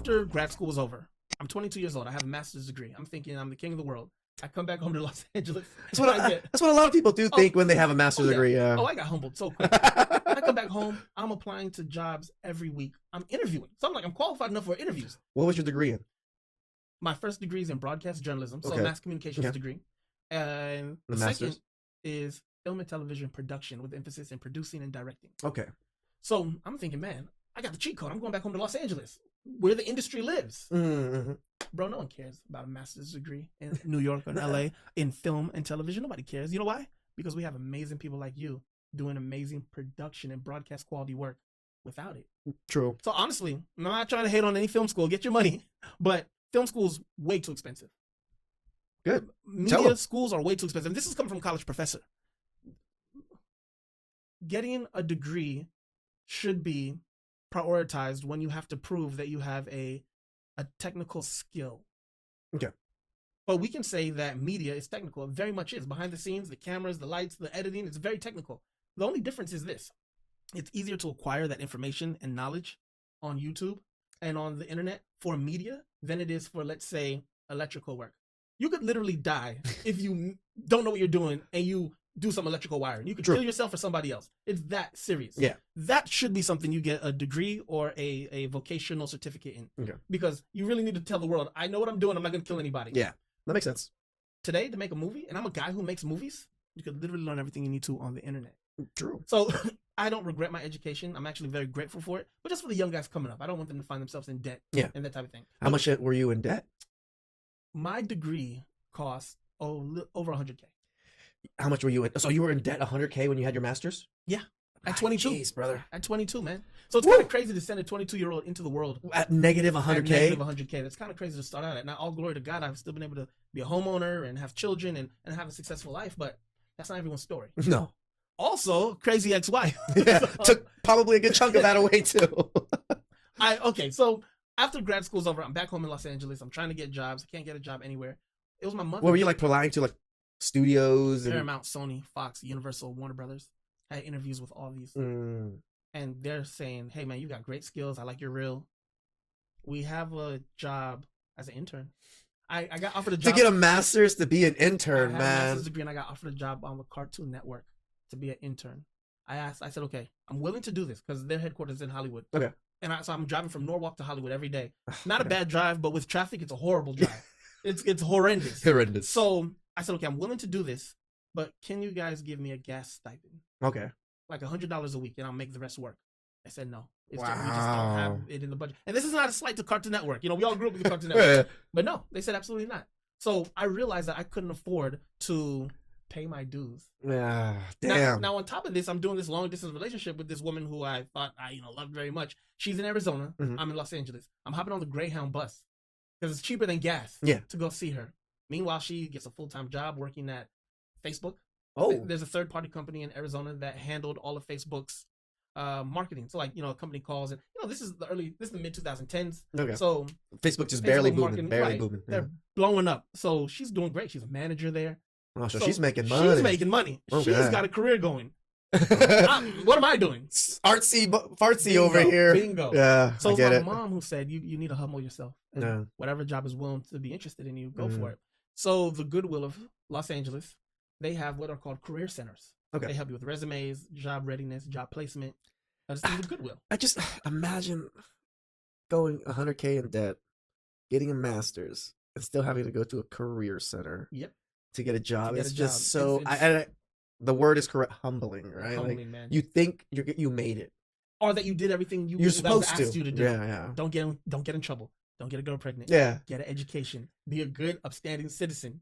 after grad school was over, I'm 22 years old. I have a master's degree. I'm thinking I'm the king of the world. I come back home to Los Angeles. That's what a lot of people do think when they have a master's degree. Yeah. Oh, I got humbled so quick. I come back home. I'm applying to jobs every week. I'm interviewing. So I'm like, I'm qualified enough for interviews. What was your degree in? My first degree is in broadcast journalism, so Okay. mass communications degree. And the second is film and television production with emphasis in producing and directing. Okay. So I'm thinking, man, I got the cheat code. I'm going back home to Los Angeles, where the industry lives. Mm-hmm. Bro, no one cares about a master's degree in New York or in LA in film and television. Nobody cares. You know why? Because we have amazing people like you doing amazing production and broadcast quality work without it. True. So honestly, I'm not trying to hate on any film school. Get your money. But film school's way too expensive. Good. Media schools are way too expensive. This is coming from a college professor. Getting a degree should be prioritized when you have to prove that you have a technical skill. Okay. But we can say that media is technical. It very much is. Behind the scenes, the cameras, the lights, the editing, it's very technical. The only difference is this. It's easier to acquire that information and knowledge on YouTube and on the internet for media than it is for, let's say, electrical work. You could literally die if you don't know what you're doing and you do some electrical wiring. You could kill yourself or somebody else. It's that serious. Yeah. That should be something you get a degree or a vocational certificate in. Okay. Because you really need to tell the world, I know what I'm doing. I'm not going to kill anybody. Yeah. That makes sense. Today, to make a movie, and I'm a guy who makes movies, you could literally learn everything you need to on the internet. True. So I don't regret my education. I'm actually very grateful for it. But just for the young guys coming up, I don't want them to find themselves in debt and that type of thing. How much were you in debt? My degree cost over 100K. How much were you in? So you were in debt 100K when you had your master's? Yeah. At 22. Jeez, brother. At 22, man. So it's kind of crazy to send a 22-year-old into the world. At negative 100K? At negative 100K. That's kind of crazy to start out at. Now, all glory to God, I've still been able to be a homeowner and have children and have a successful life, but that's not everyone's story. No. Also, crazy ex-wife. Yeah, took probably a good chunk of that away, too. Okay, so after grad school's over, I'm back home in Los Angeles. I'm trying to get jobs. I can't get a job anywhere. It was my mother. What were you like applying to, like studios? And... Paramount, Sony, Fox, Universal, Warner Brothers. I had interviews with all these. And they're saying, hey, man, you got great skills. I like your reel. We have a job as an intern. I got offered a job. To get a master's to be an intern, I had man. a master's degree, and I got offered a job on the Cartoon Network to be an intern. I said, okay, I'm willing to do this because their headquarters is in Hollywood. Okay. And so I'm driving from Norwalk to Hollywood every day. Not a bad drive, but with traffic, it's a horrible drive. It's horrendous. Horrendous. So I said, okay, I'm willing to do this, but can you guys give me a gas stipend? Okay. Like $100 a week, and I'll make the rest work. I said no. We Wow. just don't have it in the budget. And this is not a slight to Cartoon Network. You know, we all grew up with the Cartoon Network. But no, they said absolutely not. So I realized that I couldn't afford to pay my dues. Yeah. Damn. Now on top of this, I'm doing this long distance relationship with this woman who I thought I loved very much. She's in Arizona. Mhm. I'm in Los Angeles. I'm hopping on the Greyhound bus because it's cheaper than gas to go see her. Meanwhile, she gets a full-time job working at Facebook. Oh. There's a third-party company in Arizona that handled all of Facebook's marketing. So, like, you know, a company calls and, you know, this is the mid 2010s. Okay. So Facebook just Facebook barely booming. marketing, Barely right. booming. They're blowing up. So she's doing great. She's a manager there. Oh, so she's making money. She's making money. Okay. She's got a career going. What am I doing? Artsy, fartsy Bingo, over here. Bingo. Yeah. So I it's get my it. mom who said, you need to humble yourself. And Yeah. whatever job is willing to be interested in you, go for it. So the Goodwill of Los Angeles, they have what are called career centers. Okay. They help you with resumes, job readiness, job placement. This is the Goodwill. I just imagine going 100K in debt, getting a master's, and still having to go to a career center. Yep. To get a job. get It's a just job. so. The word is correct. Humbling, right? Humbling, like, man. you think you made it. Or that you did everything You're that was supposed asked to. you to do. Yeah. Don't get in trouble. Don't get a girl pregnant. Yeah. Get an education. Be a good, upstanding citizen.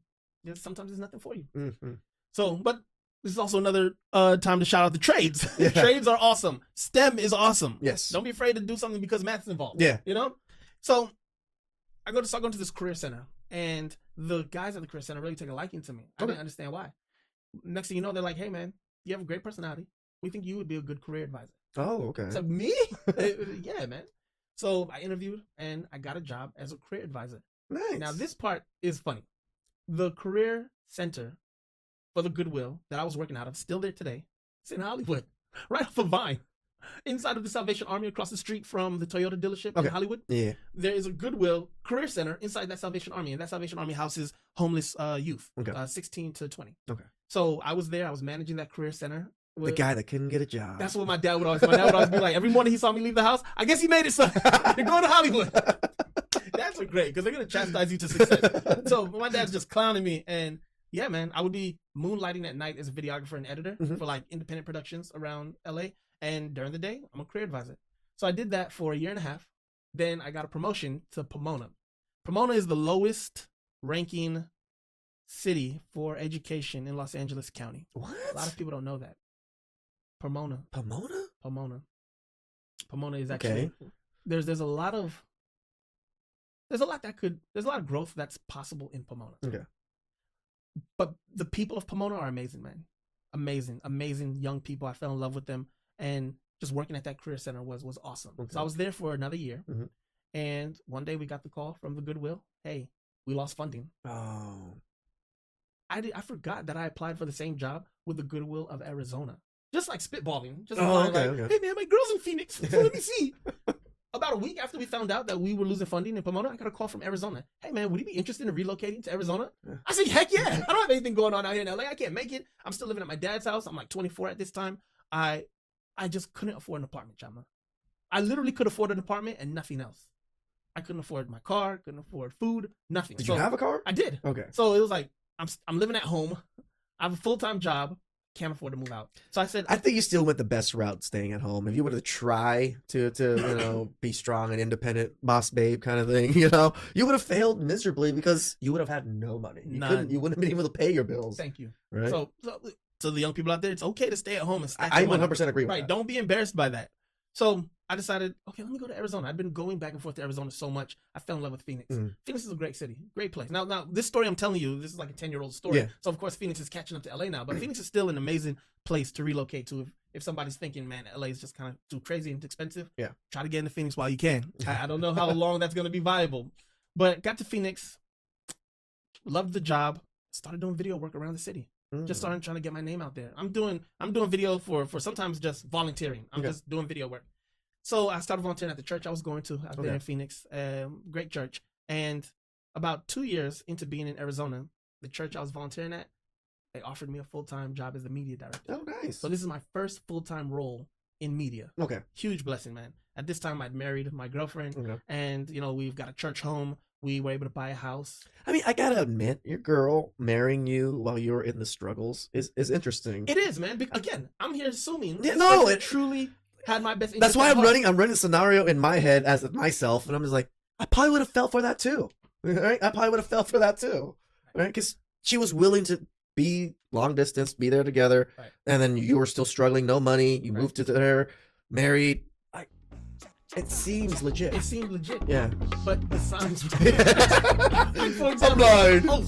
Sometimes there's nothing for you. Mm-hmm. So, but this is also another time to shout out the trades. Yeah. Trades are awesome. STEM is awesome. Yes. Don't be afraid to do something because math's involved. Yeah. You know? So I start going to this career center, and the guys at the career center really take a liking to me. I didn't understand why. Next thing you know, they're like, hey, man, you have a great personality. We think you would be a good career advisor. Oh, okay. It's like, me? Yeah, man. So I interviewed, and I got a job as a career advisor. Nice. Now, this part is funny. The career center for the Goodwill that I was working out of, still there today. It's in Hollywood, right off of Vine. inside of the Salvation Army across the street from the Toyota dealership in Okay. Hollywood. Yeah. There is a Goodwill Career Center inside that Salvation Army, and that Salvation Army houses homeless youth, Okay. 16 to 20. Okay. So I was there. I was managing that career center. The guy that couldn't get a job. That's what my dad would always be like. Every morning he saw me leave the house. I guess he made it, son. You're going to Hollywood. That's great because they're gonna chastise you to success. So my dad's just clowning me, and yeah, man, I would be moonlighting at night as a videographer and editor Mhm. for like independent productions around LA, and during the day, I'm a career advisor. So I did that for a year and a half. Then I got a promotion to Pomona. Pomona is the lowest ranking city for education in Los Angeles County. What? A lot of people don't know that. Pomona. Pomona? Pomona is Okay. actually there's a lot of growth that's possible in Pomona. Okay. But the people of Pomona are amazing, man. Amazing young people. I fell in love with them, and just working at that career center was awesome. Okay. So I was there for another year, Mhm. and one day we got the call from the Goodwill. Hey, we lost funding. Oh. I forgot that I applied for the same job with the Goodwill of Arizona. Just like spitballing. Just Oh, applying okay, like, okay. hey man, my girl's in Phoenix. So let me see. About a week after we found out that we were losing funding in Pomona, I got a call from Arizona. Hey man, would you be interested in relocating to Arizona? Yeah. I said, heck yeah. I don't have anything going on out here in LA. I can't make it. I'm still living at my dad's house. I'm like 24 at this time. I just couldn't afford an apartment, Chama. I literally could afford an apartment and nothing else. I couldn't afford my car, couldn't afford food, nothing. Did So you have a car? I did. Okay. So it was like, I'm living at home. I have a full-time job. Can't afford to move out. So I said, I think you still went the best route staying at home. If you were to try to be strong and independent, boss babe kind of thing, you would have failed miserably because you would have had no money. None. You wouldn't have been able to pay your bills. thank you. Right? So the young people out there, it's okay to stay at home and stack I your money. 100% agree with Right. that. Don't be embarrassed by that. So I decided, okay, let me go to Arizona. I've been going back and forth to Arizona so much. I fell in love with Phoenix. Mhm. Phoenix is a great city, great place. Now this story I'm telling you, this is like a 10-year-old story. Yeah. So of course Phoenix is catching up to LA now, but Phoenix is still an amazing place to relocate to if somebody's thinking, man, LA is just kind of too crazy and expensive. Yeah. Try to get into Phoenix while you can. I don't know how long that's going to be viable, but got to Phoenix, loved the job, started doing video work around the city. Just started trying to get my name out there. I'm doing video for sometimes just volunteering. I'm Okay. just doing video work. So I started volunteering at the church I was going to out there Okay. in Phoenix. Great church. And about 2 years into being in Arizona, the church I was volunteering at, they offered me a full-time job as the media director. Oh, nice. So this is my first full-time role in media. Okay. Huge blessing, man. At this time, I'd married my girlfriend, Okay. and we've got a church home. We were able to buy a house. I mean, I gotta admit, your girl marrying you while you were in the struggles is interesting. It is, man. Again, I'm here assuming Yeah, this no, person it- truly had my best. That's interest why at I'm heart. running a scenario in my head as myself, and I'm just like, I probably would have fell for that too. Right? I probably would have fell for that too. Right? Because she was willing to be long distance, be there together, Right. and then you were still struggling, no money. You Right. moved to there, married. It seems legit. It seemed legit, Yeah. but the signs. I'm For example, blind. oh,